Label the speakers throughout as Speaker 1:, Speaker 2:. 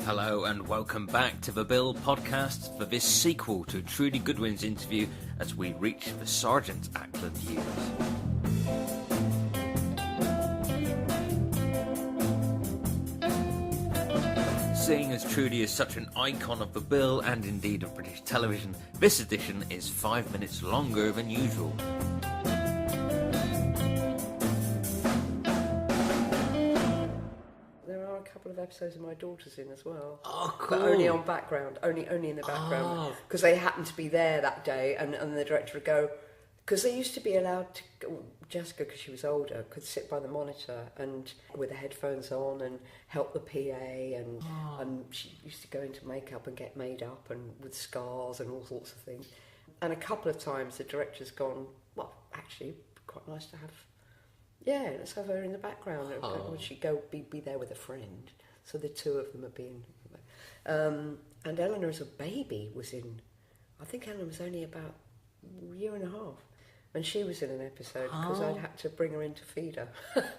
Speaker 1: Hello and welcome back to the Bill podcast for this sequel to Trudie Goodwin's interview as we reach the Sergeant Ackland years. Seeing as Trudie is such an icon of the Bill and indeed of British television, this edition is 5 minutes longer than usual.
Speaker 2: Of episodes of my daughter's in as well.
Speaker 1: Oh, cool.
Speaker 2: But only on background, only in the background, because they happened to be there that day, and the director would go, because they used to be allowed to go, Jessica, because she was older, could sit by the monitor and with the headphones on and help the PA, and she used to go into makeup and get made up and with scars and all sorts of things. And a couple of times the director's gone, well, actually, quite nice to have. Yeah, let's have her in the background. Would she go be there with a friend? So the two of them are being... and Eleanor as a baby was in... I think Eleanor was only about a year and a half. And she was in an episode because I'd had to bring her in to feed her.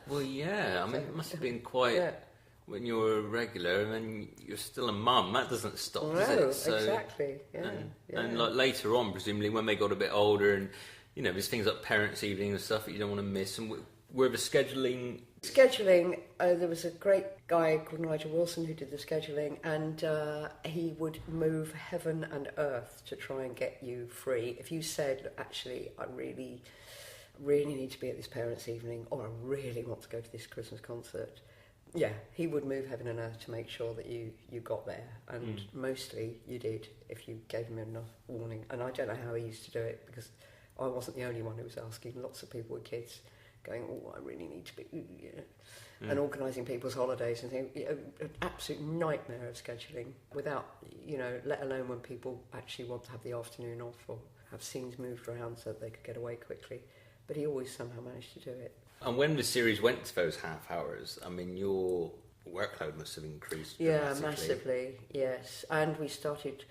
Speaker 1: Well, yeah. I mean, it must have been quite... Yeah. When you're a regular and then you're still a mum, that doesn't stop, does it?
Speaker 2: So, exactly. Yeah,
Speaker 1: and like later on, presumably, when they got a bit older and, you know, there's things like parents' evening and stuff that you don't want to miss. And were the scheduling... There was a great guy called Nigel Wilson who did the scheduling, and he would move heaven and earth to try and get you free. If you said, actually, I really, really need to be at this parents' evening, or I really want to go to this Christmas concert, yeah, he would move heaven and earth to make sure that you got there, and mostly you did if you gave him enough warning. And I don't know how he used to do it, because I wasn't the only one who was asking. Lots of people with kids going, oh, I really need to be, and organising people's holidays and things. An absolute nightmare of scheduling without, let alone when people actually want to have the afternoon off or have scenes moved around so that they could get away quickly. But he always somehow managed to do it. And when the series went to those half hours, I mean, your workload must have increased dramatically.
Speaker 2: Yeah, massively, yes. And we started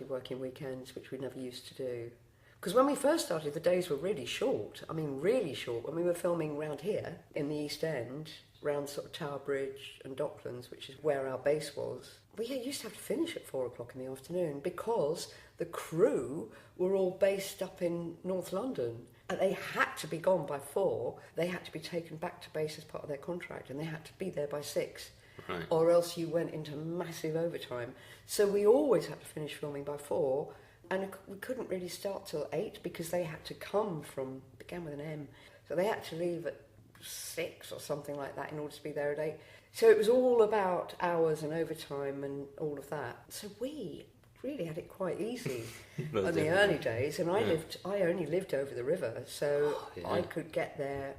Speaker 2: working weekends, which we never used to do. Because when we first started, the days were really short. I mean, really short. When we were filming round here, in the East End, round sort of Tower Bridge and Docklands, which is where our base was, we used to have to finish at 4 o'clock in the afternoon because the crew were all based up in North London. And they had to be gone by 4. They had to be taken back to base as part of their contract, and they had to be there by 6.
Speaker 1: Right.
Speaker 2: Or else you went into massive overtime. So we always had to finish filming by 4. And we couldn't really start till 8 because they had to come from, began with an M, so they had to leave at 6 or something like that in order to be there at 8. So it was all about hours and overtime and all of that. So we really had it quite easy in the early days, and I only lived over the river, so I could get there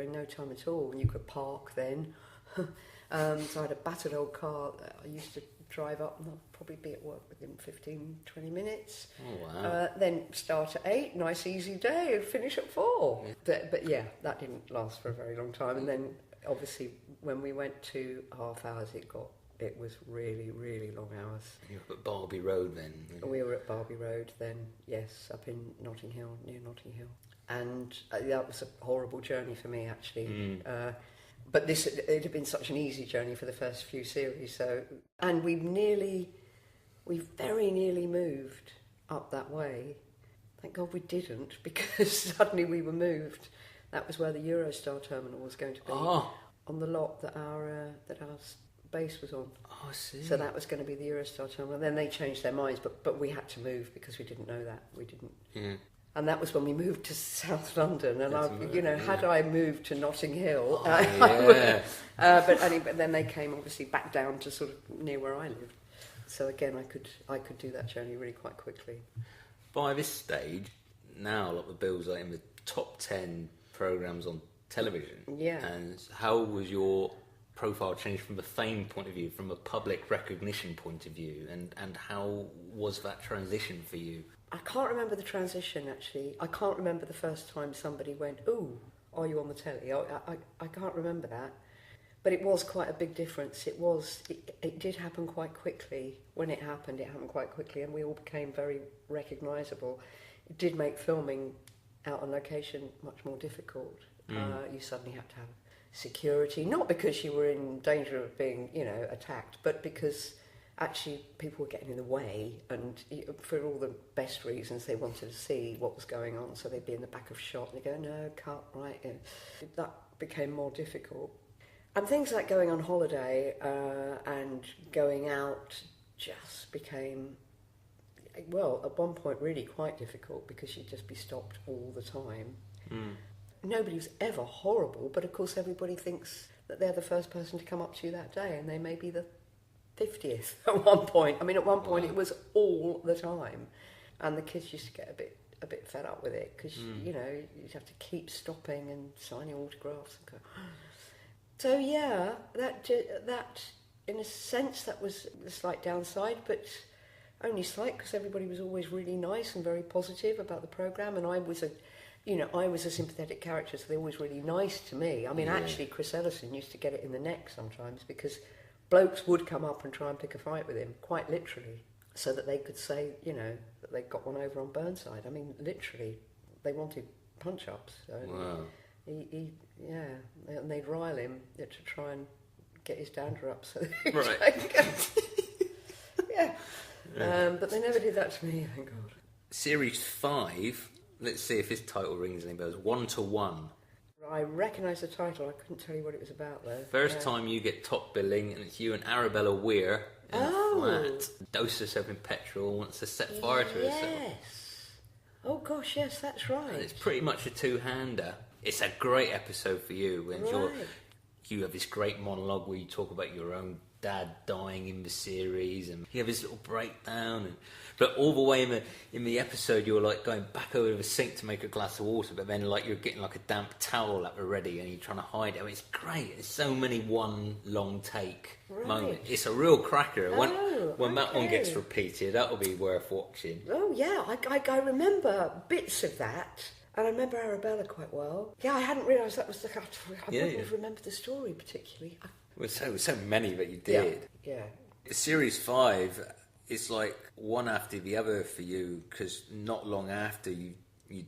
Speaker 2: in no time at all, and you could park then. So I had a battered old car that I used to drive up, and I'll probably be at work within 15-20 minutes.
Speaker 1: Oh, wow.
Speaker 2: Then start at 8, nice easy day, and finish at 4. But yeah, that didn't last for a very long time. And then obviously when we went to half hours, it was really, really long hours.
Speaker 1: You were at Barbie Road then?
Speaker 2: We were at Barbie Road then, yes, up in Notting Hill, near Notting Hill. And that was a horrible journey for me, actually. But it had been such an easy journey for the first few series. And we very nearly moved up that way. Thank God we didn't, because suddenly we were moved. That was where the Eurostar terminal was going to be, on the lot that our base was on.
Speaker 1: Oh, I see.
Speaker 2: So that was going to be the Eurostar terminal. And then they changed their minds, but we had to move because we didn't know that. We didn't.
Speaker 1: Yeah.
Speaker 2: And that was when we moved to South London, and had I moved to Notting Hill, but then they came obviously back down to sort of near where I lived. So again, I could do that journey really quite quickly.
Speaker 1: By this stage, now like the Bill's like in the top 10 programmes on television.
Speaker 2: Yeah.
Speaker 1: And how was your profile changed from a fame point of view, from a public recognition point of view, and how was that transition for you?
Speaker 2: I can't remember the transition, actually. I can't remember the first time somebody went, "Ooh, are you on the telly?" I can't remember that. But it was quite a big difference. It did happen quite quickly. When it happened quite quickly, and we all became very recognisable. It did make filming out on location much more difficult. You suddenly had to have security, not because you were in danger of being, attacked, but because actually people were getting in the way, and for all the best reasons, they wanted to see what was going on, so they'd be in the back of shot, and they go, no, cut, right. That became more difficult. And things like going on holiday and going out just became, well, at one point really quite difficult, because you'd just be stopped all the time. Nobody was ever horrible, but of course everybody thinks that they're the first person to come up to you that day, and they may be the 50th at one point. I mean, at one point it was all the time, and the kids used to get a bit fed up with it, because you'd have to keep stopping and signing autographs and go. So yeah, that in a sense that was a slight downside, but only slight, because everybody was always really nice and very positive about the programme, and I was a sympathetic character, so they were always really nice to me. I mean, actually, Chris Ellison used to get it in the neck sometimes, because blokes would come up and try and pick a fight with him, quite literally, so that they could say, that they got one over on Burnside. I mean, literally, they wanted punch-ups. So
Speaker 1: wow.
Speaker 2: And they'd rile him to try and get his dander up. So
Speaker 1: right.
Speaker 2: But they never did that to me, thank God.
Speaker 1: Series 5, let's see if this title rings any bells. 1-to-1.
Speaker 2: I recognise the title, I couldn't tell you what it was about though.
Speaker 1: First time you get top billing, and it's you and Arabella Weir in a flat. Dose herself in petrol, wants to set fire to herself.
Speaker 2: Yes. Oh gosh, yes, that's right.
Speaker 1: And it's pretty much a two-hander. It's a great episode for you, when you have this great monologue where you talk about your own dad dying in the series, and you have this little breakdown, but all the way in the episode you're like going back over to the sink to make a glass of water, but then like you're getting like a damp towel at the ready and you're trying to hide it. I mean, it's great. It's so many one long take moments. It's a real cracker. When that one gets repeated, that'll be worth watching.
Speaker 2: Oh yeah, I remember bits of that. And I remember Arabella quite well. Yeah, I hadn't realised that was the... I wouldn't have remembered the story particularly.
Speaker 1: Well, so many that you did.
Speaker 2: Yeah.
Speaker 1: Series 5 is like one after the other for you, because not long after you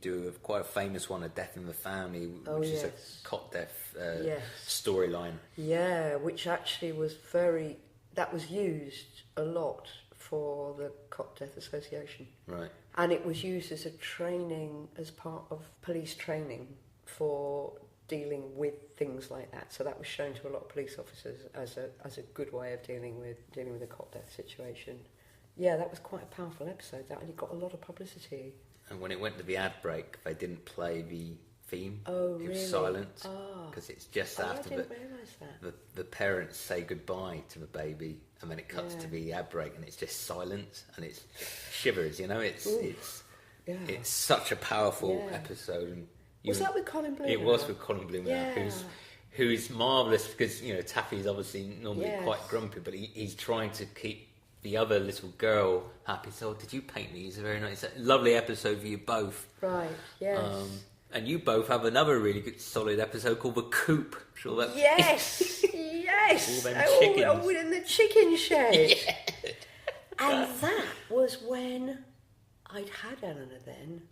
Speaker 1: do quite a famous one, A Death in the Family, which is a cot death storyline. Yeah,
Speaker 2: which actually was that was used a lot for the Cot Death Association.
Speaker 1: Right.
Speaker 2: And it was used as as part of police training for dealing with things like that. So that was shown to a lot of police officers as a good way of dealing with the cot death situation. Yeah, that was quite a powerful episode. That only got a lot of publicity.
Speaker 1: And when it went to the ad break, they didn't play the theme.
Speaker 2: Oh, really?
Speaker 1: It was silent, because it's just after
Speaker 2: I didn't realise that.
Speaker 1: The parents say goodbye to the baby, and then it cuts to the ad break, and it's just silent, and it's shivers. It's such a powerful episode. And
Speaker 2: was that with Colin Bloom?
Speaker 1: It was with Colin Bloom, who's marvellous, because Taffy's obviously normally quite grumpy, but he's trying to keep the other little girl happy. So, did you paint me? It's a very nice, lovely episode for you both.
Speaker 2: Right. Yes.
Speaker 1: And you both have another really good, solid episode called The Coop. Sure that.
Speaker 2: Yes. Yes.
Speaker 1: All them chickens.
Speaker 2: Oh, in the chicken shed. And that was when I'd had Eleanor then.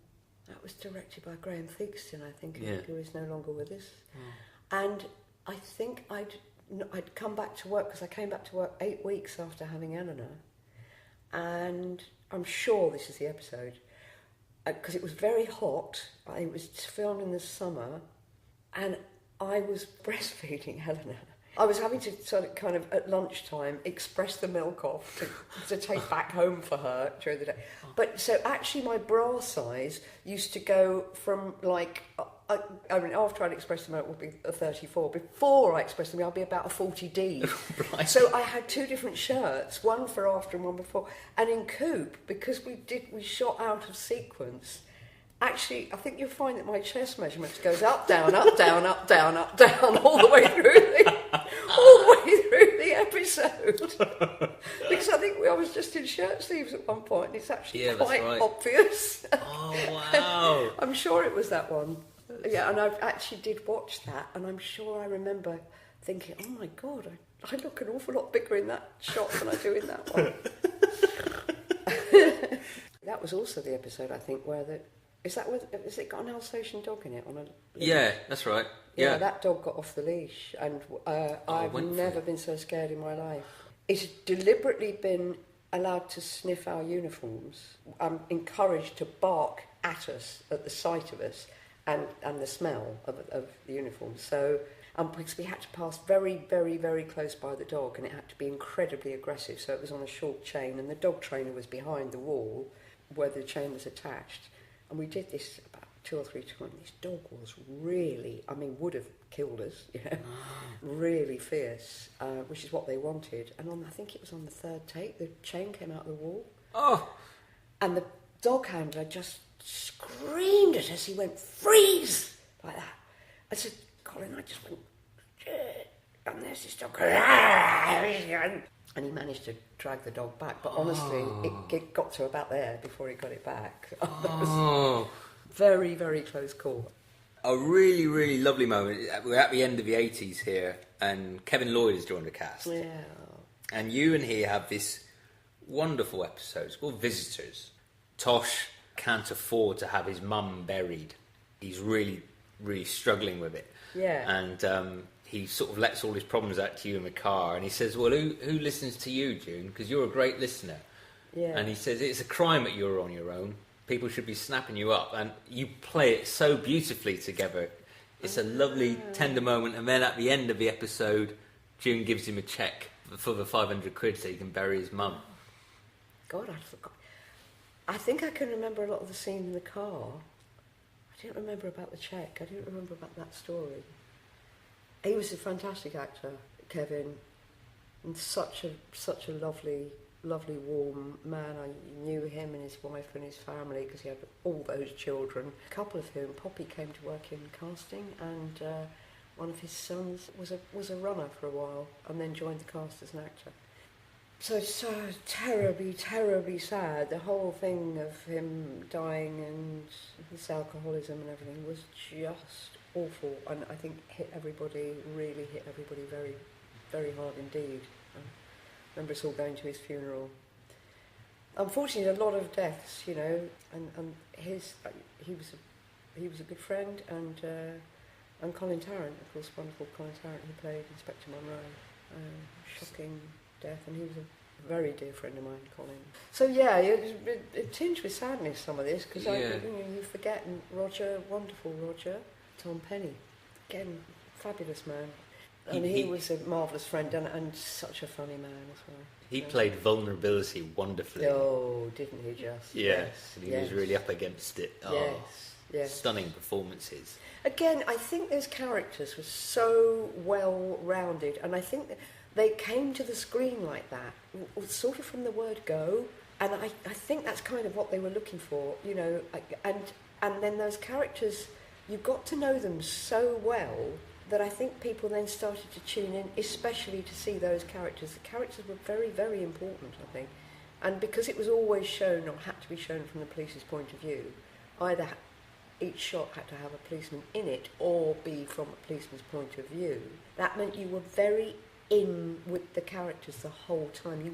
Speaker 2: That was directed by Graham Theakston, I think, who is no longer with us. And I think I'd come back to work, because I came back to work 8 weeks after having Eleanor. And I'm sure this is the episode, because it was very hot. It was filmed in the summer, and I was breastfeeding Eleanor. I was having to sort of kind of at lunchtime express the milk off to take back home for her during the day. But so actually my bra size used to go from like, I mean, after I'd expressed the milk would be a 34. Before I expressed the milk, I'd be about a 40D.
Speaker 1: Right.
Speaker 2: So I had two different shirts, one for after and one before. And in Coop, because we shot out of sequence, actually, I think you'll find that my chest measurements goes up, down, up, down, up, down, up, down, all the way through the episode. Because I think I was just in shirt sleeves at one point, and it's actually quite obvious.
Speaker 1: Oh, wow.
Speaker 2: I'm sure it was that one. Yeah, and I actually did watch that, and I'm sure I remember thinking, oh my God, I look an awful lot bigger in that shot than I do in that one. That was also the episode, I think, where has it got an Alsatian dog in it? Yeah,
Speaker 1: that's right.
Speaker 2: Yeah, that dog got off the leash, and I've never been so scared in my life. It's deliberately been allowed to sniff our uniforms. I'm encouraged to bark at us at the sight of us and the smell of the uniforms. So because we had to pass very, very, very close by the dog, and it had to be incredibly aggressive, so it was on a short chain, and the dog trainer was behind the wall where the chain was attached. And we did this about 2 or 3 times. This dog was really, would have killed us, really fierce, which is what they wanted. And I think it was on the 3rd take, the chain came out of the wall. Oh! And the dog handler just screamed at us. He went, "Freeze!" like that. I said, "Colin," I just went, and there's this dog, and he managed to drag the dog back. But honestly, it got to about there before he got it back. That was very, very close call.
Speaker 1: A really, really lovely moment. We're at the end of the 80s here, and Kevin Lloyd has joined the cast.
Speaker 2: Yeah.
Speaker 1: And you and he have this wonderful episode. It's called Visitors. Tosh can't afford to have his mum buried. He's really, really struggling with it.
Speaker 2: Yeah.
Speaker 1: And he sort of lets all his problems out to you in the car, and he says, "Well, who listens to you, June? Because you're a great listener."
Speaker 2: Yeah.
Speaker 1: And he says, "It's a crime that you're on your own. People should be snapping you up." And you play it so beautifully together. It's a lovely, tender moment. And then at the end of the episode, June gives him a cheque for the 500 quid so he can bury his mum.
Speaker 2: God, I forgot. I think I can remember a lot of the scene in the car. I didn't remember about the cheque. I didn't remember about that story. He was a fantastic actor, Kevin, and such a lovely, warm man. I knew him and his wife and his family because he had all those children. A couple of whom, Poppy came to work in casting, and one of his sons was a runner for a while, and then joined the cast as an actor. So terribly, terribly sad. The whole thing of him dying and his alcoholism and everything was just awful, and I think really hit everybody very, very hard indeed. I remember us all going to his funeral. Unfortunately, a lot of deaths, and he was a good friend, and Colin Tarrant, of course, wonderful Colin Tarrant, who played Inspector Monroe. Shocking death, and he was a very dear friend of mine, Colin. So yeah, it tinged with sadness, some of this, because you forget. And Roger, wonderful Roger, Tom Penny, again, fabulous man. And he was a marvellous friend and such a funny man as well.
Speaker 1: He played vulnerability wonderfully.
Speaker 2: Oh, didn't he just?
Speaker 1: Yes, he was really up against it. Oh,
Speaker 2: yes.
Speaker 1: Stunning performances.
Speaker 2: Again, I think those characters were so well-rounded, and I think that they came to the screen like that, sort of from the word go, and I think that's kind of what they were looking for, and then those characters, you got to know them so well that I think people then started to tune in, especially to see those characters. The characters were very, very important, I think, and because it was always shown, or had to be shown from the police's point of view, either each shot had to have a policeman in it or be from a policeman's point of view. That meant you were very in with the characters the whole time. You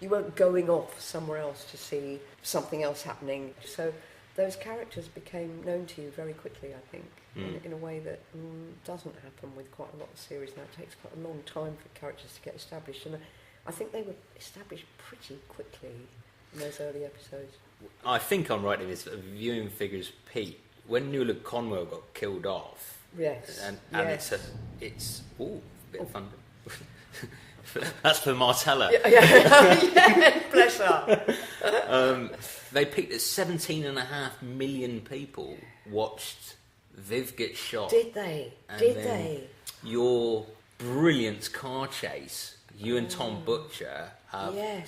Speaker 2: weren't going off somewhere else to see something else happening. So those characters became known to you very quickly, I think, in a way that doesn't happen with quite a lot of series now. It takes quite a long time for characters to get established, and I think they were established pretty quickly in those early episodes.
Speaker 1: I think I'm right in this. Viewing figures, Pete, when Nuala Conwell got killed off.
Speaker 2: Yes.
Speaker 1: And it's a bit of fun. That's for Martella.
Speaker 2: Yeah, bless her.
Speaker 1: They picked that 17.5 million people watched Viv get shot.
Speaker 2: Did they?
Speaker 1: Your brilliant car chase, you and Tom Butcher have a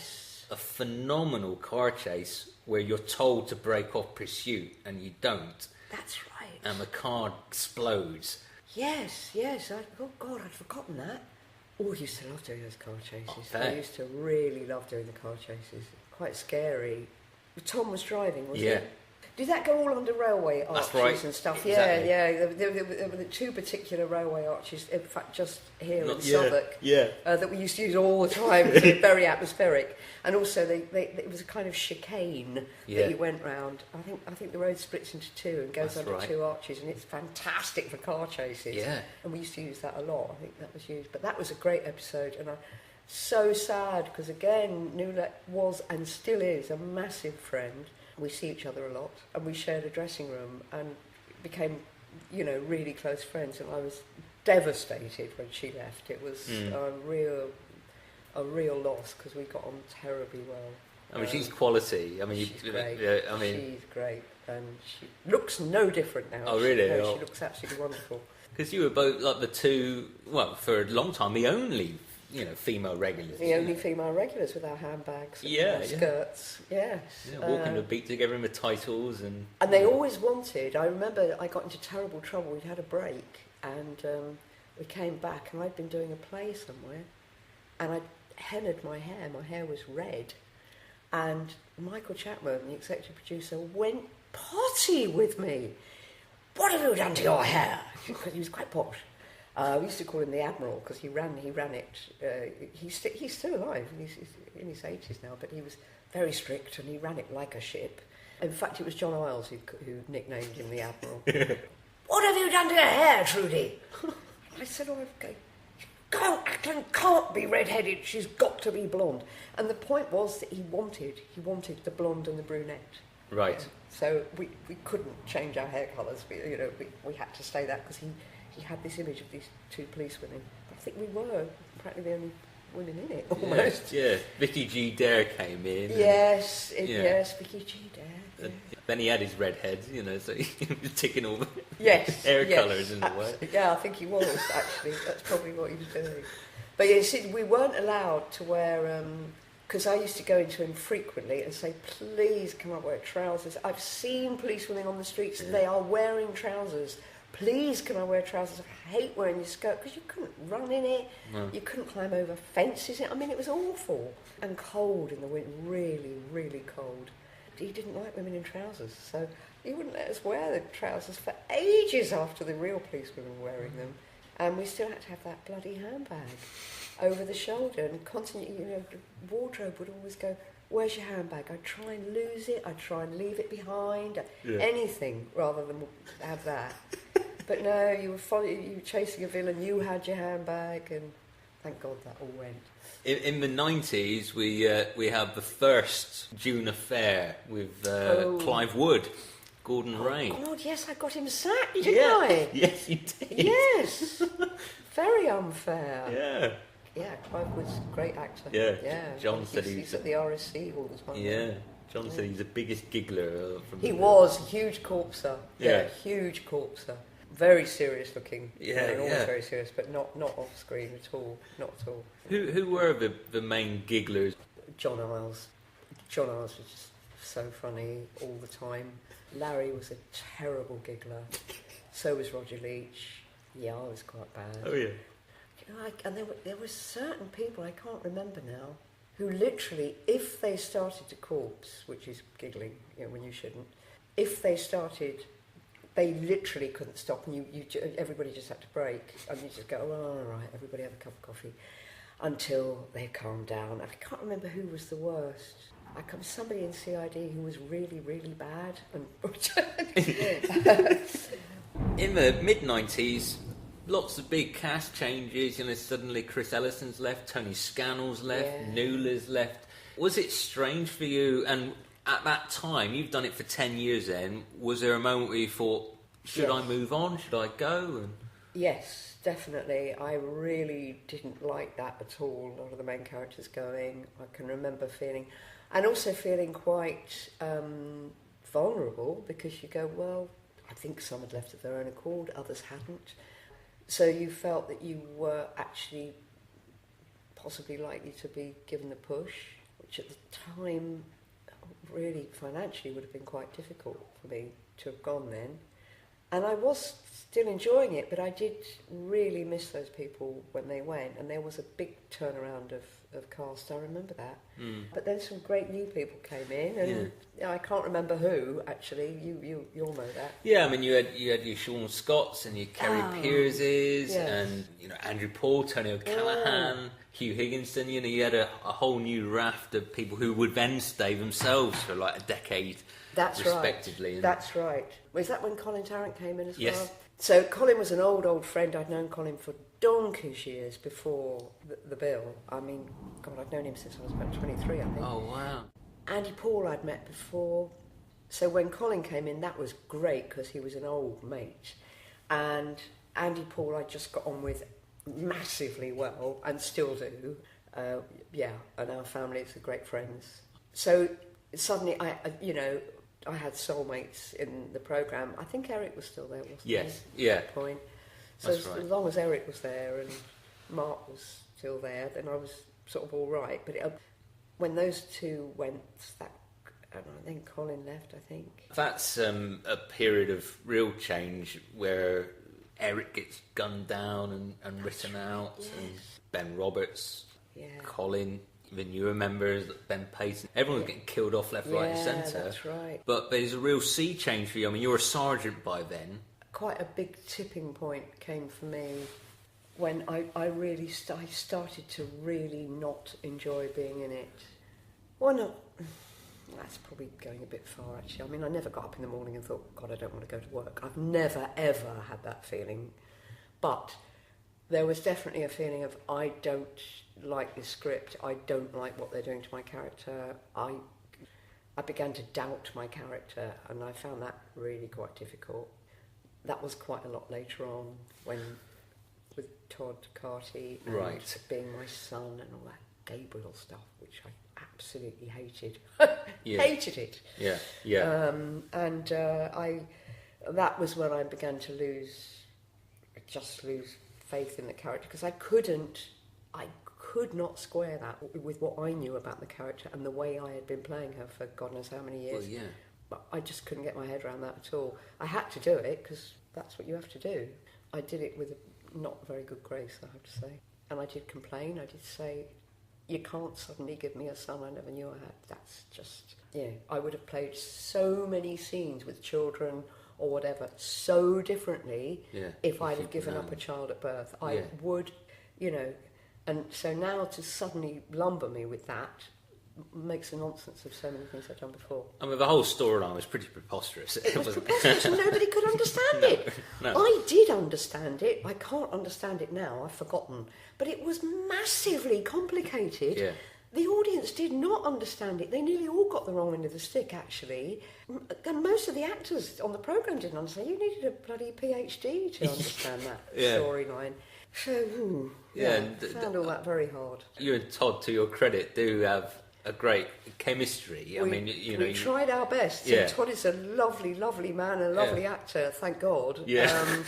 Speaker 1: phenomenal car chase where you're told to break off pursuit and you don't.
Speaker 2: That's right.
Speaker 1: And the car explodes.
Speaker 2: Yes. Oh God, I'd forgotten that. Oh, I used to love doing those car chases. I used to really love doing the car chases. Quite scary. Tom was driving, wasn't he? Did that go all under railway arches
Speaker 1: That's right.
Speaker 2: and stuff?
Speaker 1: Exactly.
Speaker 2: Yeah. There were the two particular railway arches, in fact, just here in
Speaker 1: Yeah,
Speaker 2: Southwark,
Speaker 1: yeah.
Speaker 2: that we used to use all the time. Very atmospheric, and also it was a kind of chicane that you went round. I think the road splits into two and goes under two arches, and it's fantastic for car chases.
Speaker 1: Yeah.
Speaker 2: And we used to use that a lot. I think that was used, but that was a great episode, and so sad because again, Nuala was and still is a massive friend. We see each other a lot, and we shared a dressing room and became, really close friends. And I was devastated when she left. It was a real loss because we got on terribly well.
Speaker 1: I mean, she's quality. I mean,
Speaker 2: she's great. She's great, and she looks no different now.
Speaker 1: Oh, really?
Speaker 2: She looks absolutely wonderful.
Speaker 1: Because you were both like the two, well, for a long time, the only, female regulars.
Speaker 2: The only female regulars with our handbags and our skirts. Yes.
Speaker 1: Yeah, walking the beat together in the titles. And
Speaker 2: they always wanted, I remember I got into terrible trouble. We'd had a break and we came back and I'd been doing a play somewhere and I'd hennaed my hair. My hair was red. And Michael Chapman, the executive producer, went potty with me. What have you done to your hair? Because he was quite posh. We used to call him the Admiral because he ran it. He's still alive. He's in his 80s now, but he was very strict and he ran it like a ship. In fact, it was John Isles who nicknamed him the Admiral. What have you done to your hair, Trudie? I said, okay. Ackland can't be red-headed. She's got to be blonde. And the point was that he wanted the blonde and the brunette.
Speaker 1: Right.
Speaker 2: So we couldn't change our hair colours. We had to stay that because he had this image of these two policewomen. I think we were practically the only women in it, almost.
Speaker 1: Yeah. Vicky G. Dare came in.
Speaker 2: Yes, Vicky G. Dare. Yeah.
Speaker 1: Then he had his red head, so he was ticking all the
Speaker 2: hair
Speaker 1: colours in a way.
Speaker 2: Yeah, I think he was, actually. That's probably what he was doing. But you see, we weren't allowed to wear... because I used to go into him frequently and say, please come up, wear trousers. I've seen policewomen on the streets, they are wearing trousers. Please can I wear trousers? I hate wearing your skirt because you couldn't run in it. No. You couldn't climb over fences. I mean, it was awful. And cold in the winter, really, really cold. He didn't like women in trousers, so he wouldn't let us wear the trousers for ages after the real policewomen were wearing them. And we still had to have that bloody handbag over the shoulder, and constantly, the wardrobe would always go, where's your handbag? I'd try and lose it, I'd try and leave it behind, anything rather than have that. But no, you were chasing a villain, you had your handbag, and thank God that all went.
Speaker 1: In the 90s, we had the first June affair with Clive Wood, Gordon Rain.
Speaker 2: Oh God, yes, I got him sacked, didn't I?
Speaker 1: Yes, you did.
Speaker 2: Yes, very unfair.
Speaker 1: Yeah.
Speaker 2: Yeah, Clive Wood's a great actor.
Speaker 1: Yeah. John said
Speaker 2: he's at the RSC all the time.
Speaker 1: Yeah. John said he's the biggest giggler.
Speaker 2: He was a huge corpser. Yeah, huge corpser. Very serious looking.
Speaker 1: Yeah,
Speaker 2: always very serious, but not off screen at all. Not at all.
Speaker 1: Who were the main gigglers?
Speaker 2: John Isles. John Isles was just so funny all the time. Larry was a terrible giggler. So was Roger Leach. Yeah, I was quite bad.
Speaker 1: Oh yeah.
Speaker 2: And there were certain people, I can't remember now, who literally, if they started to corpse, which is giggling, when you shouldn't, if they started, they literally couldn't stop, and everybody just had to break, and you just go, oh, all right, everybody have a cup of coffee, until they calmed down. I can't remember who was the worst. Somebody in CID who was really, really bad.
Speaker 1: In the mid-90s, lots of big cast changes. Suddenly Chris Ellison's left, Tony Scannell's left, Nuala's left. Was it strange for you? And at that time, you've done it for 10 years then, was there a moment where you thought, should I move on? Should I go?
Speaker 2: Yes, definitely. I really didn't like that at all, a lot of the main characters going. I can remember feeling quite vulnerable, because you go, well, I think some had left of their own accord, others hadn't. So you felt that you were actually possibly likely to be given the push, which at the time really financially would have been quite difficult for me to have gone then. And I was still enjoying it, but I did really miss those people when they went, and there was a big turnaround of cast. I remember that. But then some great new people came in, and I can't remember who actually. You'll know that.
Speaker 1: Yeah, I mean you had your Sean Scotts and your Kerry Pierces, and Andrew Paul, Tony O'Callaghan, Hugh Higginson. You had a whole new raft of people who would then stay themselves for like a decade.
Speaker 2: That's
Speaker 1: respectively.
Speaker 2: Right. That's right. Was that when Colin Tarrant came in as
Speaker 1: yes.
Speaker 2: well? So Colin was an old friend. I'd known Colin for donkey's years before the bill. I mean, God, I'd known him since I was about 23, I think.
Speaker 1: Oh, wow.
Speaker 2: Andy Paul I'd met before. So when Colin came in, that was great because he was an old mate. And Andy Paul I just got on with massively well and still do. And our families are great friends. So suddenly, I had soulmates in the programme. I think Eric was still there, wasn't he?
Speaker 1: Yes, yeah.
Speaker 2: At that point. So as long as Eric was there and Mark was still there, then I was sort of all right. But when those two went, and I think Colin left, I think.
Speaker 1: That's a period of real change where Eric gets gunned down and written out, and Ben Roberts, Colin, even newer members, Ben Payton, everyone's getting killed off left, right and centre.
Speaker 2: That's right.
Speaker 1: But there's a real sea change for you. I mean, you're a sergeant by then.
Speaker 2: Quite a big tipping point came for me when I started to really not enjoy being in it. Well, no, that's probably going a bit far, actually. I mean, I never got up in the morning and thought, God, I don't want to go to work. I've never, ever had that feeling. But there was definitely a feeling of, I don't like this script. I don't like what they're doing to my character. I began to doubt my character, and I found that really quite difficult. That was quite a lot later on with Todd Carty and being my son and all that Gabriel stuff, which I absolutely hated. Hated it.
Speaker 1: Yeah, yeah.
Speaker 2: That was when I began to lose faith in the character, because I could not square that with what I knew about the character and the way I had been playing her for God knows how many years.
Speaker 1: Well, yeah.
Speaker 2: But I just couldn't get my head around that at all. I had to do it because that's what you have to do. I did it with not very good grace, I have to say. And I did complain. I did say, you can't suddenly give me a son I never knew I had. That's just, I would have played so many scenes with children or whatever so differently if I'd have given up a child at birth. I would, and so now to suddenly lumber me with that makes a nonsense of so many things I've done before.
Speaker 1: I mean, the whole storyline was pretty preposterous.
Speaker 2: It was preposterous and nobody could understand it.
Speaker 1: No.
Speaker 2: I did understand it. I can't understand it now. I've forgotten. But it was massively complicated.
Speaker 1: Yeah.
Speaker 2: The audience did not understand it. They nearly all got the wrong end of the stick, actually. And most of the actors on the programme didn't understand. You needed a bloody PhD to understand that storyline. So, found all that very hard.
Speaker 1: You and Todd, to your credit, do have a great chemistry.
Speaker 2: We tried our best. Yeah. Todd is a lovely, lovely man, a lovely actor, thank God.
Speaker 1: Yeah.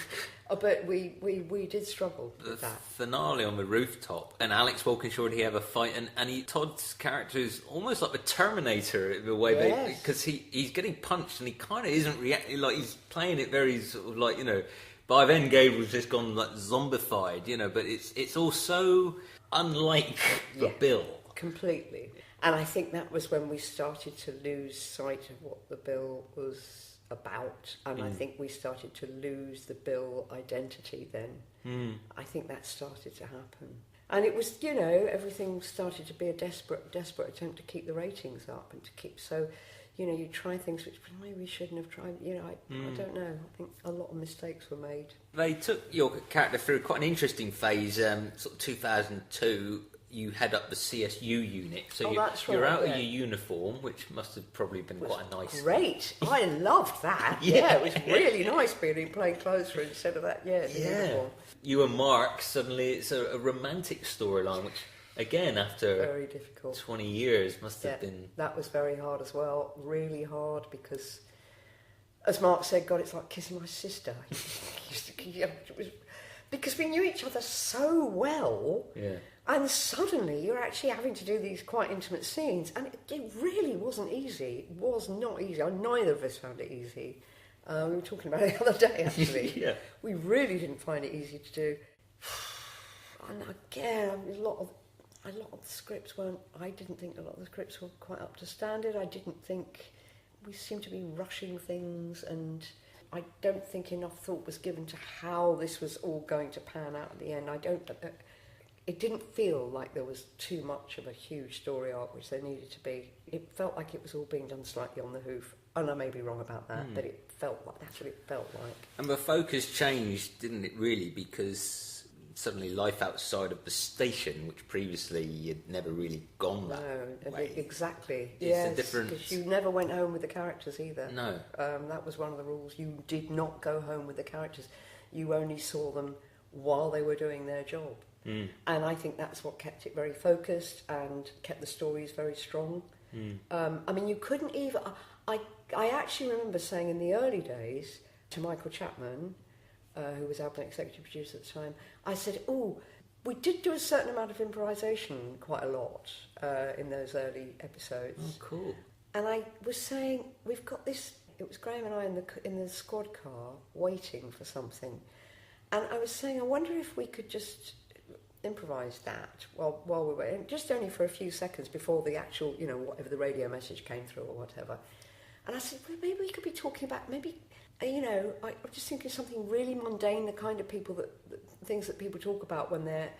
Speaker 2: But we did struggle with that.
Speaker 1: Finale on the rooftop, and Alex Walkinshaw, he have a fight, and Todd's character is almost like the Terminator in the way because he's getting punched and he kind of isn't reacting, like he's playing it very sort of like, by then Gabriel's just gone like zombified, but it's all so unlike the Bill.
Speaker 2: Completely. And I think that was when we started to lose sight of what the Bill was about, and I think we started to lose the Bill identity then. I think that started to happen. And it was, everything started to be a desperate attempt to keep the ratings up and to keep, so, you try things which maybe we shouldn't have tried, I don't know. I think a lot of mistakes were made.
Speaker 1: They took your character through quite an interesting phase, sort of 2002. You head up the CSU unit, so you're out of your uniform, which must have probably been quite a nice...
Speaker 2: Great, I loved that. It was really nice being in plain clothes instead of that. Uniform.
Speaker 1: You and Mark, suddenly it's a romantic storyline, which again after
Speaker 2: very difficult
Speaker 1: 20 years must have been...
Speaker 2: That was very hard as well, really hard, because as Mark said, God, it's like kissing my sister. Because we knew each other so well. And suddenly you're actually having to do these quite intimate scenes, and it really wasn't easy. It was not easy. Neither of us found it easy. We were talking about it the other day, actually.
Speaker 1: Yeah.
Speaker 2: We really didn't find it easy to do. And again, a lot of the scripts weren't. I didn't think a lot of the scripts were quite up to standard. I didn't think we seemed to be rushing things, and I don't think enough thought was given to how this was all going to pan out at the end. It didn't feel like there was too much of a huge story arc, which there needed to be. It felt like it was all being done slightly on the hoof. And I may be wrong about that, but it felt like that's what it felt like.
Speaker 1: And the focus changed, didn't it, really? Because suddenly life outside of the station, which previously you'd never really gone that way.
Speaker 2: Exactly.
Speaker 1: It's a different...
Speaker 2: Because you never went home with the characters either.
Speaker 1: No.
Speaker 2: That was one of the rules. You did not go home with the characters. You only saw them while they were doing their job. And I think that's what kept it very focused and kept the stories very strong. I mean, you couldn't even... I actually remember saying in the early days to Michael Chapman, who was our executive producer at the time, I said, we did do a certain amount of improvisation quite a lot in those early episodes.
Speaker 1: Oh, cool.
Speaker 2: And I was saying, we've got this... It was Graham and I in the squad car waiting for something. And I was saying, I wonder if we could just improvise that while we were in, just only for a few seconds before the actual, whatever the radio message came through or whatever. And I said, well, maybe we could be talking about, I'm just thinking of something really mundane, the kind of things that people talk about when they're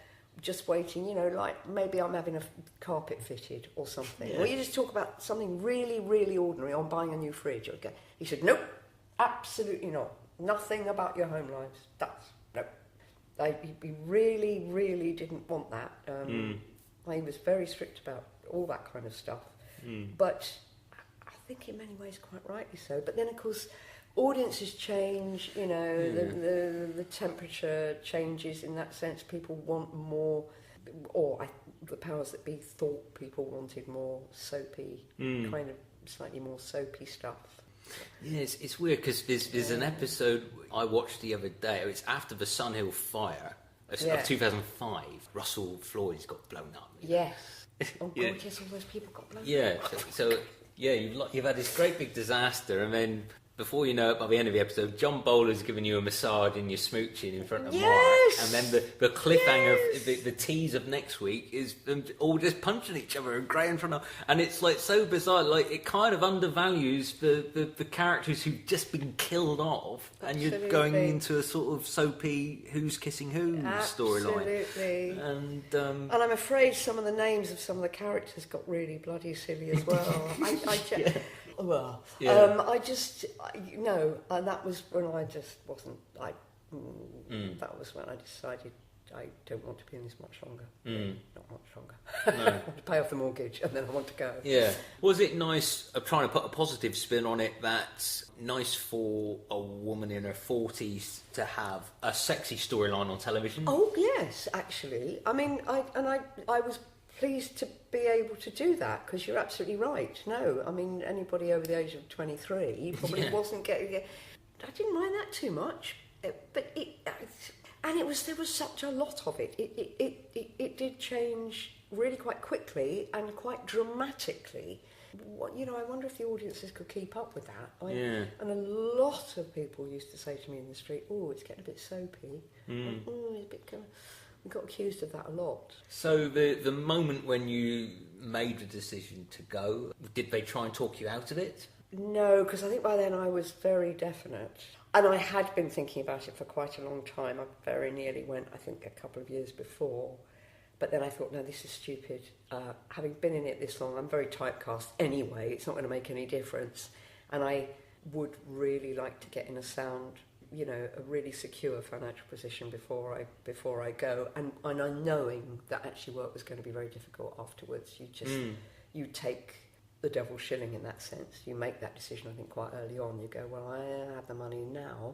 Speaker 2: just waiting, like maybe I'm having a carpet fitted or something. Yeah. Or you just talk about something really, really ordinary, on buying a new fridge. Okay. He said, nope, absolutely not. Nothing about your home lives. Nope. He really, really didn't want that. He was very strict about all that kind of stuff. But I think in many ways quite rightly so. But then, of course, audiences change, the temperature changes in that sense. People want more, the powers that be thought people wanted more soapy, kind of slightly more soapy stuff.
Speaker 1: Yeah, it's weird because there's an episode I watched the other day. It's after the Sun Hill fire of 2005. Russell Floyd's got blown up.
Speaker 2: Yes. Oh God, yes, all those people got blown up.
Speaker 1: Yeah. So you've had this great big disaster, and then before you know it, by the end of the episode, John Bowler's giving you a massage and you're smooching in front of Mark. And then the cliffhanger, of the tease of next week is them all just punching each other and Graham trying to... And it's like so bizarre, like it kind of undervalues the characters who've just been killed off. And you're going into a sort of soapy who's kissing who storyline.
Speaker 2: Absolutely.
Speaker 1: And
Speaker 2: I'm afraid some of the names of some of the characters got really bloody silly as well. That was when I just wasn't like. That was when I decided I don't want to be in this much longer. Not much longer. No. I want to pay off the mortgage and then I want to go.
Speaker 1: Yeah. Was it nice, trying to put a positive spin on it, that's nice for a woman in her 40s to have a sexy storyline on television?
Speaker 2: Oh, yes, actually. I mean, I was pleased to be able to do that, because you're absolutely right. No, I mean, anybody over the age of 23 probably wasn't getting it. I didn't mind that too much, but there was such a lot of it. It did change really quite quickly and quite dramatically. I wonder if the audiences could keep up with that. And a lot of people used to say to me in the street, "Oh, it's getting a bit soapy." It's a bit. We got accused of that a lot.
Speaker 1: So the moment when you made the decision to go, did they try and talk you out of it?
Speaker 2: No, because I think by then I was very definite. And I had been thinking about it for quite a long time. I very nearly went, I think, a couple of years before. But then I thought, no, this is stupid. Having been in it this long, I'm very typecast anyway. It's not going to make any difference. And I would really like to get in a sound, a really secure financial position before I go, and I'm knowing that actually work was going to be very difficult afterwards. You take the devil's shilling in that sense. You make that decision, I think, quite early on. You go, well, I have the money now,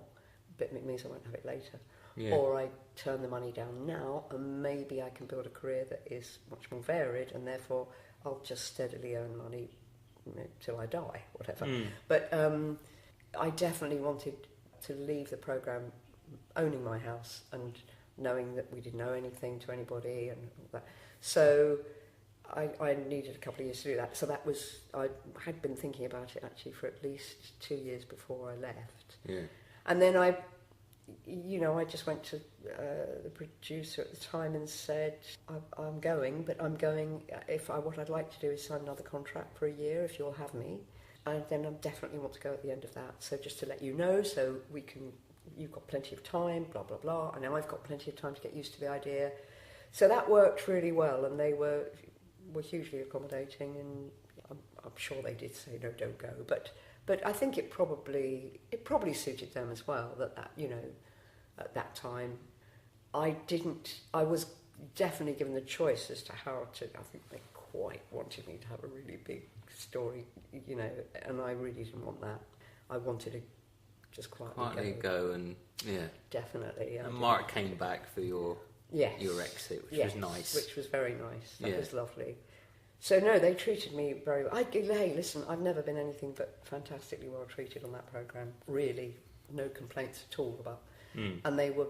Speaker 2: but it means I won't have it later. Yeah. Or I turn the money down now, and maybe I can build a career that is much more varied, and therefore I'll just steadily earn money till I die, whatever. But I definitely wanted to leave the programme owning my house and knowing that we didn't owe anything to anybody and all that. So I needed a couple of years to do that. So I had been thinking about it actually for at least 2 years before I left.
Speaker 1: Yeah.
Speaker 2: And then I just went to the producer at the time and said, I'm going, but I'm going, what I'd like to do is sign another contract for a year if you'll have me. And then I definitely want to go at the end of that. So just to let you know, so you've got plenty of time, blah, blah, blah. And now I've got plenty of time to get used to the idea. So that worked really well, and they were hugely accommodating, and I'm sure they did say, no, don't go. But I think it probably suited them as well, that at that time, I was definitely given the choice as to how to, I think they quite wanted me to have a really big story, and I really didn't want that. I wanted to just quietly
Speaker 1: go and, yeah.
Speaker 2: Definitely. Yeah,
Speaker 1: and Mark came back for your exit, which was nice.
Speaker 2: Which was very nice. That was lovely. So, no, they treated me very well. Hey, listen, I've never been anything but fantastically well treated on that programme. Really, no complaints at all about. And they were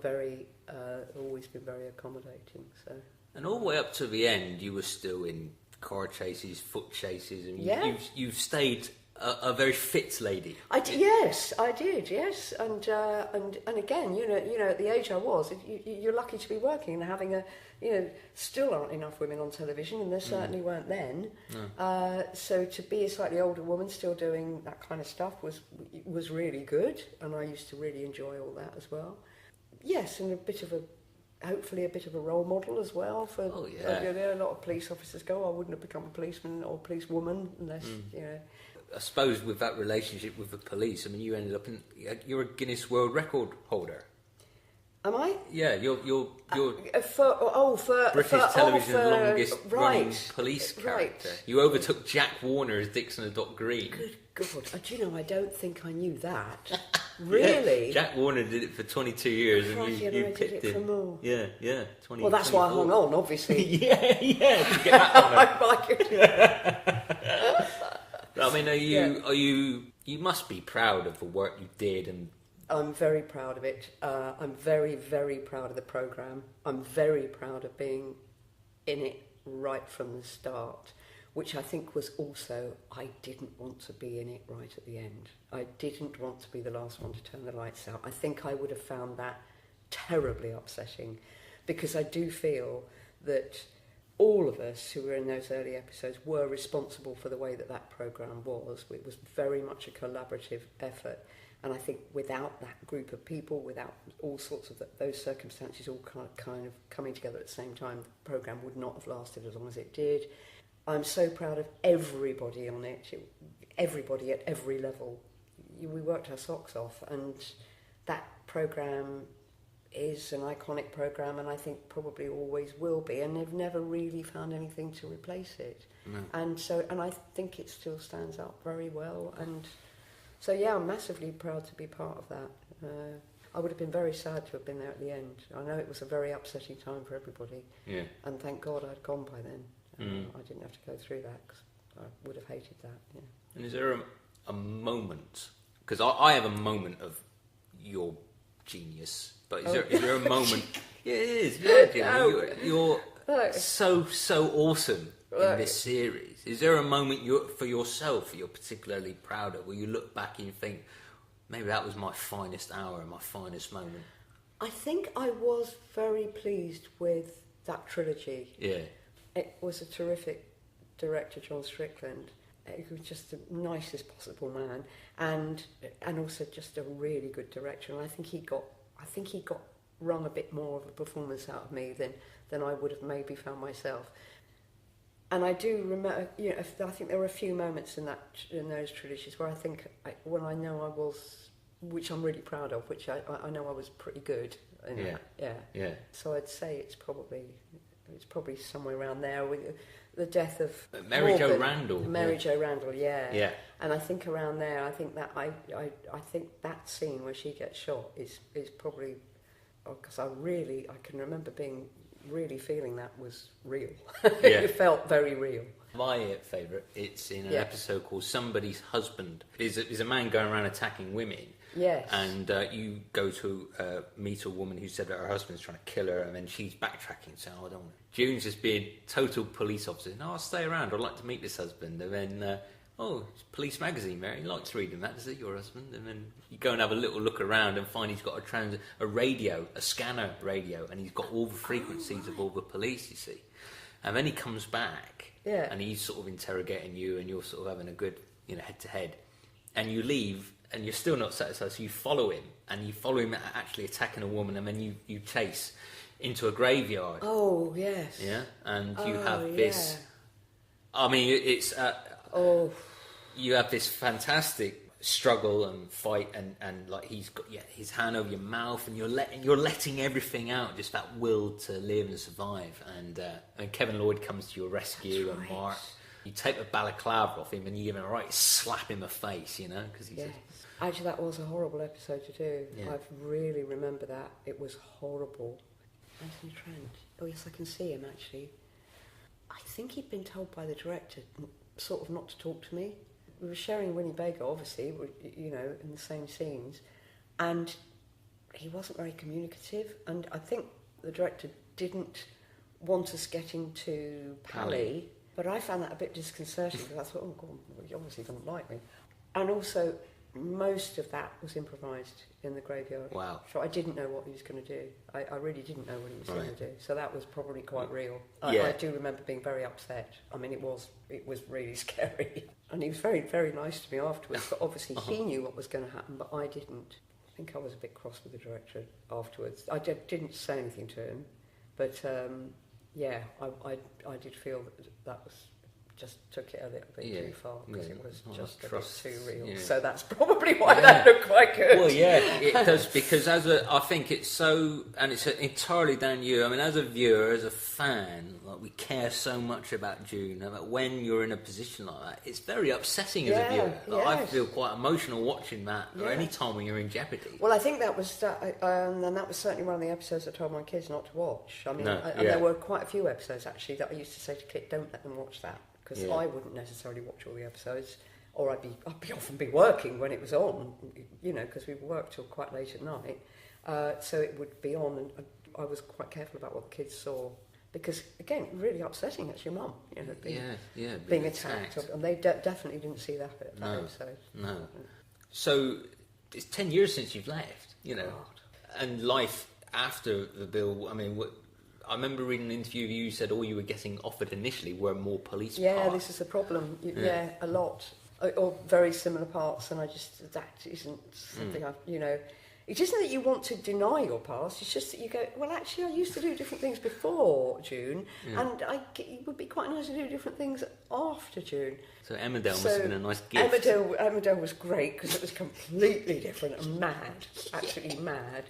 Speaker 2: always been very accommodating. So.
Speaker 1: And all the way up to the end, you were still in car chases, foot chases, and you've stayed a very fit lady.
Speaker 2: Yes, I did. Yes, and again, at the age I was, you're lucky to be working and having still aren't enough women on television, and there certainly weren't then. No. So to be a slightly older woman still doing that kind of stuff was really good, and I used to really enjoy all that as well. Yes, and hopefully a bit of a role model as well for.
Speaker 1: Oh yeah.
Speaker 2: A lot of police officers go, I wouldn't have become a policeman or policewoman unless
Speaker 1: I suppose with that relationship with the police, I mean, you ended up you're a Guinness World Record holder.
Speaker 2: Am I?
Speaker 1: Yeah, you're
Speaker 2: for
Speaker 1: British television's longest running police character.
Speaker 2: Right.
Speaker 1: You overtook Jack Warner as Dixon and Doc Green.
Speaker 2: Good God! Do you know? I don't think I knew that. Really?
Speaker 1: Yeah, Jack Warner did it for 22 years, and you picked him.
Speaker 2: For more.
Speaker 1: Yeah. 20.
Speaker 2: Well, that's 24. Why I hung on, obviously.
Speaker 1: yeah, to get that on. I mean, you must be proud of the work you did, and
Speaker 2: I'm very proud of it. I'm very, very proud of the programme. I'm very proud of being in it right from the start, which I think was also, I didn't want to be in it right at the end. I didn't want to be the last one to turn the lights out. I think I would have found that terribly upsetting, because I do feel that all of us who were in those early episodes were responsible for the way that programme was. It was very much a collaborative effort. And I think without that group of people, without all sorts of those circumstances all kind of coming together at the same time, the programme would not have lasted as long as it did. I'm so proud of everybody on it, everybody at every level. We worked our socks off, and that programme is an iconic programme, and I think probably always will be, and they've never really found anything to replace it. No. And I think it still stands up very well, and so yeah, I'm massively proud to be part of that. I would have been very sad to have been there at the end. I know it was a very upsetting time for everybody, and thank God I'd gone by then. I didn't have to go through that, because I would have hated that. Yeah.
Speaker 1: And is there a moment, because I have a moment of your genius, but is there a moment? Yeah, it is. Yeah, you're so awesome in this series. Is there a moment for yourself you're particularly proud of, where you look back and you think, maybe that was my finest hour and my finest moment?
Speaker 2: I think I was very pleased with that trilogy.
Speaker 1: Yeah.
Speaker 2: It was a terrific director, John Strickland. He was just the nicest possible man, and also just a really good director. And I think he got wrung a bit more of a performance out of me than I would have maybe found myself. And I do remember, I think there were a few moments in those trilogies where I think when I know I was, which I'm really proud of, which I know I was pretty good. Yeah. So I'd say it's probably somewhere around there with the death of
Speaker 1: Mary Jo Randall.
Speaker 2: Mary Jo Randall, yeah. And I think around there, I think that scene where she gets shot is probably, because I can remember really feeling that was real. It felt very real.
Speaker 1: My favourite, it's in an episode called Somebody's Husband. There's a man going around attacking women,
Speaker 2: Yes.
Speaker 1: And you go to meet a woman who said that her husband's trying to kill her, and then she's backtracking, saying, "Oh, I don't want to." June's just being total police officer. "No, I'll stay around. I'd like to meet this husband." And then, "Oh, it's Police Magazine, Mary. You like to read that, does it, your husband?" And then you go and have a little look around and find he's got a radio, a scanner radio, and he's got all the frequencies of all the police, you see. And then he comes back, and he's sort of interrogating you, and you're sort of having a good, head-to-head. And you leave, and you're still not satisfied, so you follow him, and you follow him actually attacking a woman, and then you chase into a graveyard.
Speaker 2: Oh, yes.
Speaker 1: Yeah, and you have this... I mean, it's... You have this fantastic struggle and fight, and like he's got his hand over your mouth, and you're letting everything out, just that will to live and survive. And Kevin Lloyd comes to your rescue, and Mark, you take the balaclava off him, and you give him a right slap in the face, because he's.
Speaker 2: Actually, that was a horrible episode to do. Yeah. I really remember that. It was horrible. Anthony Trent. Oh yes, I can see him actually. I think he'd been told by the director sort of not to talk to me. We were sharing Winnie Baker, obviously, in the same scenes, and he wasn't very communicative, and I think the director didn't want us getting to Pally, but I found that a bit disconcerting, because I thought, oh, God, well, he obviously doesn't like me. And also, most of that was improvised in the graveyard.
Speaker 1: Wow.
Speaker 2: So I didn't know what he was going to do. I really didn't know what he was going to do. So that was probably quite real. I do remember being very upset. I mean, it was really scary. And he was very, very nice to me afterwards. But obviously he knew what was going to happen, but I didn't. I think I was a bit cross with the director afterwards. I didn't say anything to him. But, I did feel that was... just took it a little bit too far, because it was just a bit too real. Yeah. So that's probably why that looked quite good.
Speaker 1: Well, it does, because I think it's so, and it's entirely down to you. I mean, as a viewer, as a fan, like, we care so much about June. That when you're in a position like that, it's very upsetting as a viewer. Like, I feel quite emotional watching that, or any time when you're in jeopardy.
Speaker 2: Well, I think that was, and that was certainly one of the episodes I told my kids not to watch. I mean, and there were quite a few episodes actually that I used to say to Kit, don't let them watch that. Because I wouldn't necessarily watch all the episodes, or I'd often be working when it was on, because we worked till quite late at night. So it would be on, and I was quite careful about what the kids saw, because again, really upsetting. That's your mum, being attacked, and they definitely didn't see that episode.
Speaker 1: No. So it's 10 years since you've left,
Speaker 2: God.
Speaker 1: And life after the bill. I mean, I remember reading an interview of you said all you were getting offered initially were more police parts.
Speaker 2: Yeah, this is the problem. A lot. Or very similar parts, and that isn't something it isn't that you want to deny your past, it's just that you go, well, actually, I used to do different things before June, and it would be quite nice to do different things after June.
Speaker 1: So Emmerdale must have been a nice gift.
Speaker 2: Emmerdale was great, because it was completely different and mad, absolutely mad.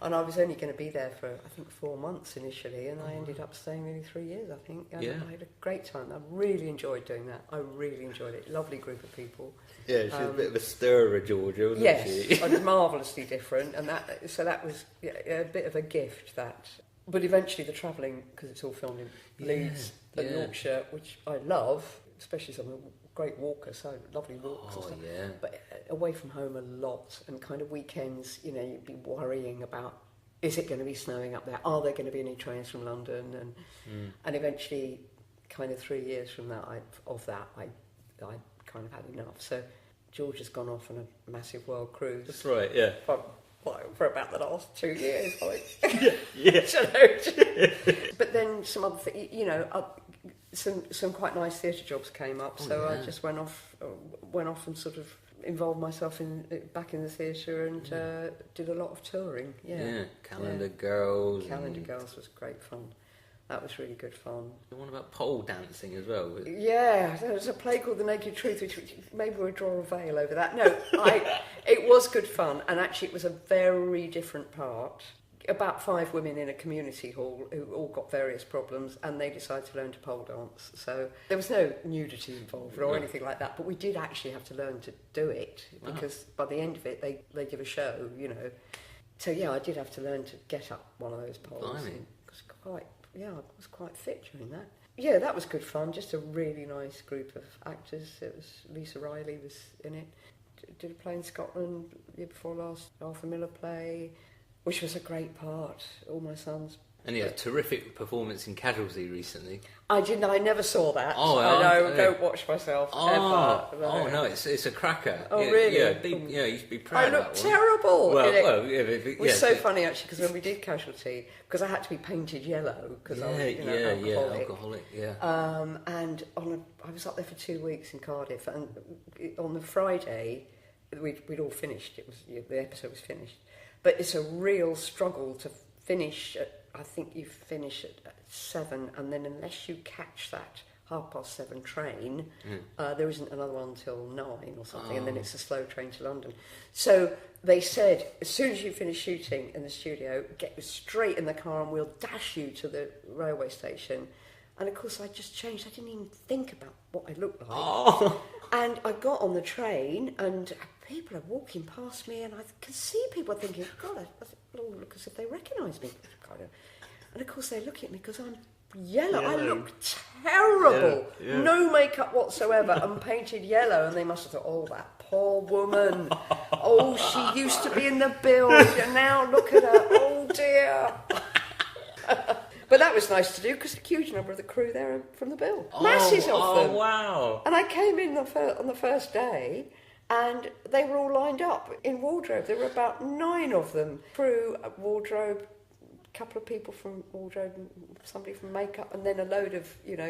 Speaker 2: And I was only going to be there for, I think, 4 months initially, and I ended up staying nearly 3 years, I think. And I had a great time. I really enjoyed doing that. I really enjoyed it. Lovely group of people.
Speaker 1: Yeah, she's a bit of a stirrer, Georgia, wasn't she?
Speaker 2: Yes, and marvellously different. And that was a bit of a gift, that. But eventually the travelling, because it's all filmed in Leeds and Yorkshire, which I love, especially some great walkers, so lovely walks and stuff. But away from home a lot, and kind of weekends, you'd be worrying about, is it going to be snowing up there? Are there going to be any trains from London? And eventually, kind of 3 years from that, I kind of had enough. So George has gone off on a massive world cruise.
Speaker 1: That's right, yeah.
Speaker 2: For about the last 2 years, But then some other things, some quite nice theatre jobs came up, I just went off and sort of involved myself back in the theatre, and did a lot of touring.
Speaker 1: Calendar Girls.
Speaker 2: Calendar Girls was great fun. That was really good fun.
Speaker 1: The one about pole dancing as well.
Speaker 2: Yeah, there was a play called The Naked Truth, which maybe we'll draw a veil over that. No, it was good fun, and actually it was a very different part. About 5 women in a community hall who all got various problems, and they decided to learn to pole dance. So there was no nudity involved or anything like that, but we did actually have to learn to do it, because by the end of it they give a show, So I did have to learn to get up one of those poles. I was quite fit during that. Yeah, that was good fun. Just a really nice group of actors. It was Lisa Riley was in it. did a play in Scotland the year before last, Arthur Miller play, which was a great part. All my sons.
Speaker 1: And he had a terrific performance in Casualty recently.
Speaker 2: I didn't. I never saw that.
Speaker 1: Oh,
Speaker 2: I don't watch myself ever.
Speaker 1: No, it's a cracker.
Speaker 2: Oh,
Speaker 1: yeah,
Speaker 2: really?
Speaker 1: Yeah, you should be proud
Speaker 2: I
Speaker 1: of that
Speaker 2: looked
Speaker 1: one.
Speaker 2: terrible.
Speaker 1: It
Speaker 2: was so funny actually because when we did Casualty, because I had to be painted yellow because I was
Speaker 1: alcoholic.
Speaker 2: And I was up there for 2 weeks in Cardiff, and on the Friday we'd all finished. The episode was finished, but it's a real struggle to finish. I think you finish at 7, and then unless you catch that 7:30 train, there isn't another one till 9 or something, and then it's a slow train to London. So they said, as soon as you finish shooting in the studio, get straight in the car and we'll dash you to the railway station. And of course I just changed. I didn't even think about what I looked like. And I got on the train and people are walking past me, and I can see people thinking, God, I look as if they recognise me. And of course they're looking at me because I'm yellow. I look terrible. Yeah. No makeup whatsoever and painted yellow, and they must have thought, oh, that poor woman. Oh, she used to be in the Build and now look at her. Oh dear. But that was nice to do because a huge number of the crew there are from the Build. Masses of them.
Speaker 1: Oh, wow.
Speaker 2: And I came in on the first day, and they were all lined up in wardrobe. There were about 9 of them. Crew, wardrobe, a couple of people from wardrobe, somebody from makeup, and then a load of,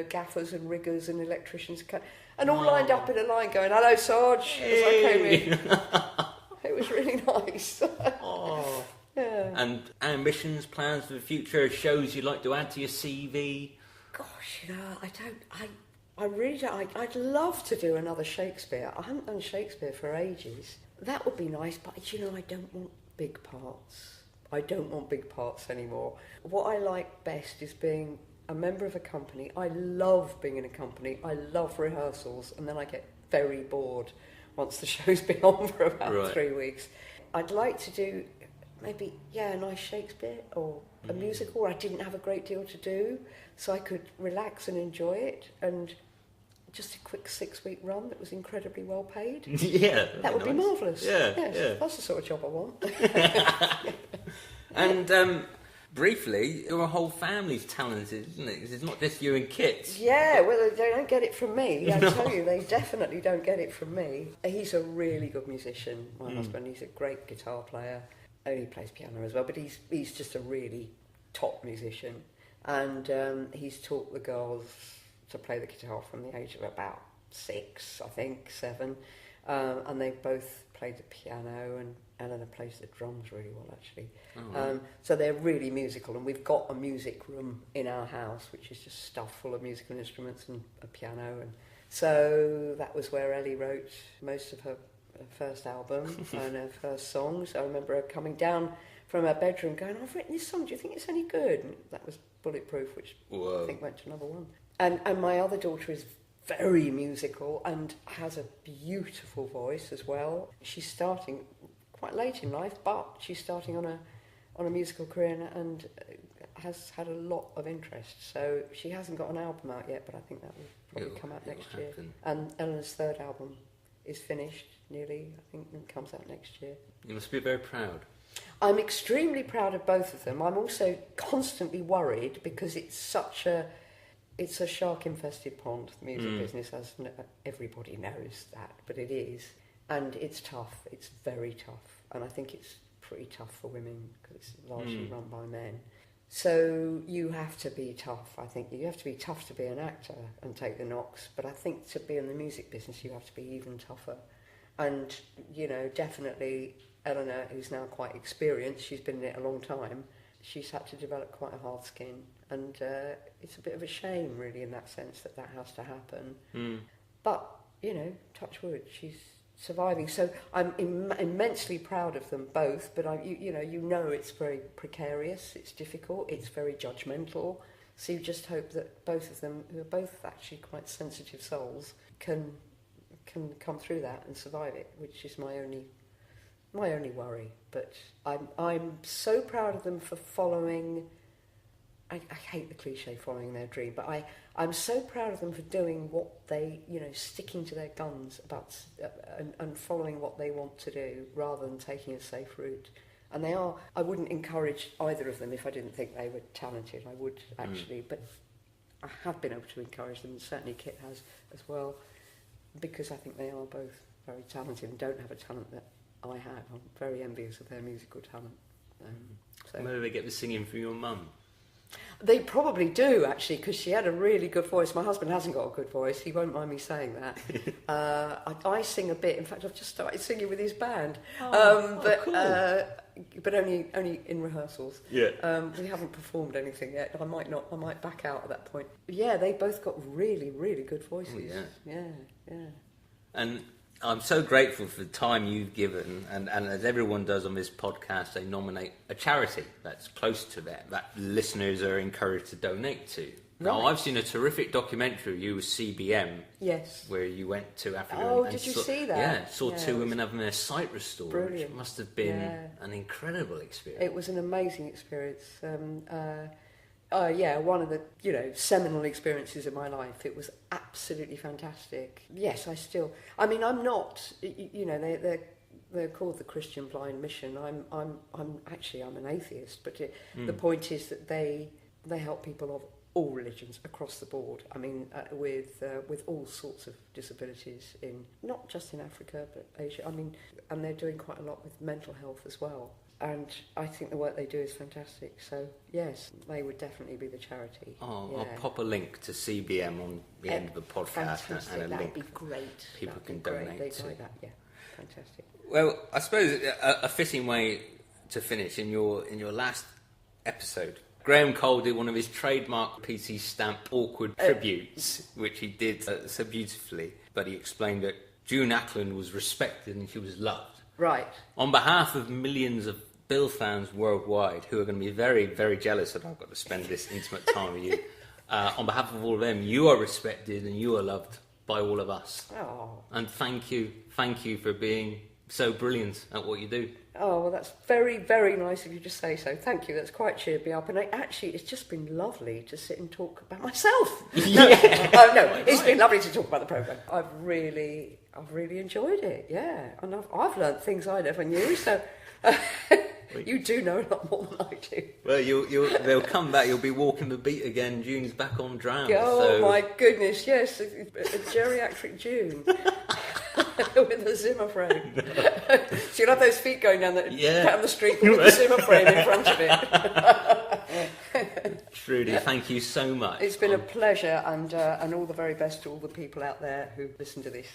Speaker 2: gaffers and riggers and electricians, and all lined up in a line going, hello, Sarge, as I came in. It was really nice. Yeah.
Speaker 1: And ambitions, plans for the future, shows you'd like to add to your CV?
Speaker 2: Gosh, I really don't. I'd love to do another Shakespeare. I haven't done Shakespeare for ages. That would be nice, but I don't want big parts. I don't want big parts anymore. What I like best is being a member of a company. I love being in a company. I love rehearsals, and then I get very bored once the show's been on for about 3 weeks. I'd like to do maybe, a nice Shakespeare or a musical where I didn't have a great deal to do, so I could relax and enjoy it, and just a quick 6-week run that was incredibly well paid.
Speaker 1: Yeah,
Speaker 2: that would be marvellous.
Speaker 1: Yeah,
Speaker 2: that's the sort of job I want.
Speaker 1: And briefly, your whole family's talented, isn't it? It's not just you and Kit.
Speaker 2: Yeah, well, they don't get it from me. I tell you, they definitely don't get it from me. He's a really good musician, my husband. He's a great guitar player. He plays piano as well, but he's just a really top musician. And he's taught the girls to play the guitar from the age of about 6, I think, 7. And they both played the piano, and Eleanor plays the drums really well, actually. So they're really musical, and we've got a music room in our house, which is just stuffed full of musical instruments and a piano. And so that was where Ellie wrote most of her first album and her first songs. I remember her coming down from her bedroom going, I've written this song, do you think it's any good? And that was Bulletproof, which I think went to number 1. And my other daughter is very musical and has a beautiful voice as well. She's starting quite late in life, but she's starting on a musical career and has had a lot of interest. So she hasn't got an album out yet, but I think that will probably come out next year. And Eleanor's 3rd album is finished nearly, I think, and comes out next year.
Speaker 1: You must be very proud.
Speaker 2: I'm extremely proud of both of them. I'm also constantly worried because it's a shark-infested pond, the music business, as everybody knows that, but it is. And it's tough. It's very tough. And I think it's pretty tough for women because it's largely run by men. So you have to be tough. I think you have to be tough to be an actor and take the knocks. But I think to be in the music business, you have to be even tougher. And, definitely Eleanor, who's now quite experienced, she's been in it a long time, she's had to develop quite a hard skin. And it's a bit of a shame, really, in that sense, that has to happen. But, touch wood, she's surviving. So I'm immensely proud of them both, but it's very precarious, it's difficult, it's very judgmental. So you just hope that both of them, who are both actually quite sensitive souls, can come through that and survive it, which is my only worry. But I'm so proud of them for following I hate the cliche following their dream, but I'm so proud of them for doing what they, sticking to their guns about and following what they want to do rather than taking a safe route. And they are. I wouldn't encourage either of them if I didn't think they were talented. I would actually, but I have been able to encourage them, and certainly Kit has as well, because I think they are both very talented and don't have a talent that I have. I'm very envious of their musical talent.
Speaker 1: So maybe they get the singing from your mum.
Speaker 2: They probably do, actually, because she had a really good voice. My husband hasn't got a good voice. He won't mind me saying that. I sing a bit. In fact, I've just started singing with his band.
Speaker 1: Cool.
Speaker 2: But only in rehearsals.
Speaker 1: Yeah.
Speaker 2: We haven't performed anything yet. I might back out at that point. But yeah, they both got really, really good voices.
Speaker 1: Oh, yeah.
Speaker 2: Yeah.
Speaker 1: And I'm so grateful for the time you've given, and as everyone does on this podcast, they nominate a charity that's close to them, that listeners are encouraged to donate to.
Speaker 2: Right.
Speaker 1: Now, I've seen a terrific documentary of you with CBM.
Speaker 2: Yes.
Speaker 1: Where you went to Africa.
Speaker 2: Oh, did you see that?
Speaker 1: Yeah, saw two women having their sight restored.
Speaker 2: Brilliant.
Speaker 1: Which must have been an incredible experience.
Speaker 2: It was an amazing experience. One of the seminal experiences of my life. It was absolutely fantastic. Yes, I'm not. They're called the Christian Blind Mission. I'm an atheist, but the point is that they help people of all religions across the board. I mean, with all sorts of disabilities not just in Africa but Asia. I mean, and they're doing quite a lot with mental health as well. And I think the work they do is fantastic. So, yes, they would definitely be the charity.
Speaker 1: Oh, yeah. I'll pop a link to CBM on the end of the podcast.
Speaker 2: Fantastic.
Speaker 1: And a
Speaker 2: That'd
Speaker 1: link.
Speaker 2: be great.
Speaker 1: People can donate
Speaker 2: They'd
Speaker 1: to.
Speaker 2: like that, yeah. Fantastic.
Speaker 1: Well, I suppose a fitting way to finish in your last episode, Graham Cole did one of his trademark PC stamp awkward tributes, which he did so beautifully. But he explained that June Ackland was respected and she was loved.
Speaker 2: Right.
Speaker 1: On behalf of millions of Bill fans worldwide who are going to be very, very jealous that I've got to spend this intimate time with you, on behalf of all of them, you are respected and you are loved by all of us.
Speaker 2: Oh.
Speaker 1: And thank you for being so brilliant at what you do.
Speaker 2: Oh, well, that's very, very nice of you to say so. Thank you. That's quite cheered me up. And it's just been lovely to sit and talk about myself. It's been lovely to talk about the programme. I've really enjoyed it, yeah. And I've learned things I never knew, so you do know a lot more than I do.
Speaker 1: Well, they'll come back. You'll be walking the beat again. June's back on drums.
Speaker 2: Oh, my goodness, yes. A geriatric June. With a Zimmer frame. So you'll have those feet going down the street with the Zimmer frame in front of it.
Speaker 1: Trudie, thank you so much.
Speaker 2: It's been a pleasure, and all the very best to all the people out there who listen to this.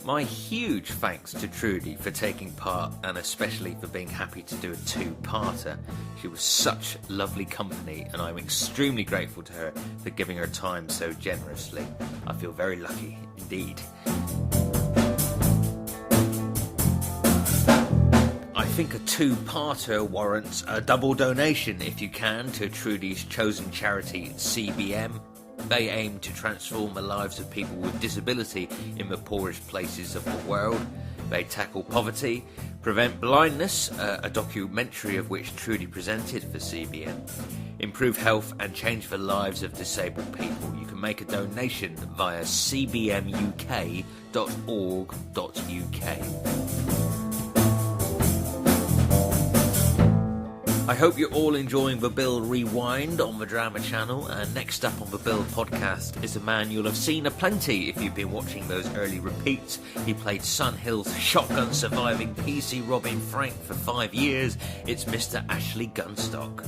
Speaker 1: My huge thanks to Trudie for taking part, and especially for being happy to do a two-parter. She was such lovely company, and I'm extremely grateful to her for giving her time so generously. I feel very lucky indeed. I think a two-parter warrants a double donation, if you can, to Trudie's chosen charity, CBM. They aim to transform the lives of people with disability in the poorest places of the world. They tackle poverty, prevent blindness, a documentary of which Trudie presented for CBN, improve health and change the lives of disabled people. You can make a donation via cbmuk.org.uk. I hope you're all enjoying the Bill Rewind on the Drama Channel, and next up on the Bill podcast is a man you'll have seen aplenty if you've been watching those early repeats. He played Sun Hill's shotgun surviving PC Robin Frank for 5 years. It's Mr. Ashley Gunstock.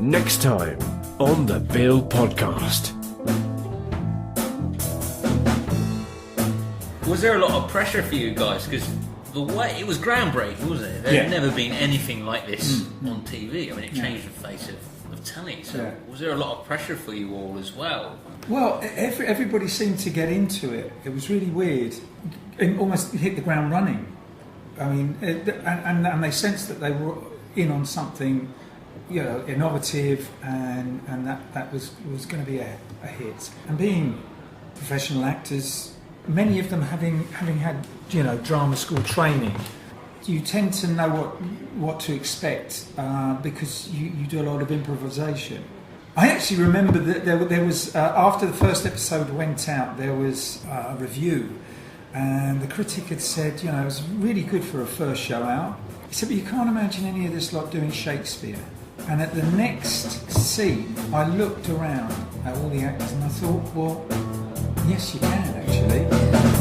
Speaker 3: Next time on the Bill podcast.
Speaker 1: Was there a lot of pressure for you guys? Because the way it was groundbreaking, wasn't it? There had never been anything like this on TV. I mean, it changed the face of telly. So, was there a lot of pressure for you all as well?
Speaker 4: Well, everybody seemed to get into it. It was really weird. It almost hit the ground running. I mean, and they sensed that they were in on something innovative, and that was going to be a hit. And being professional actors, many of them having had drama school training, you tend to know what to expect because you do a lot of improvisation. I actually remember that there was after the first episode went out, there was a review, and the critic had said, it was really good for a first show out. He said, but you can't imagine any of this like doing Shakespeare. And at the next scene, I looked around at all the actors and I thought, well, yes, you can actually.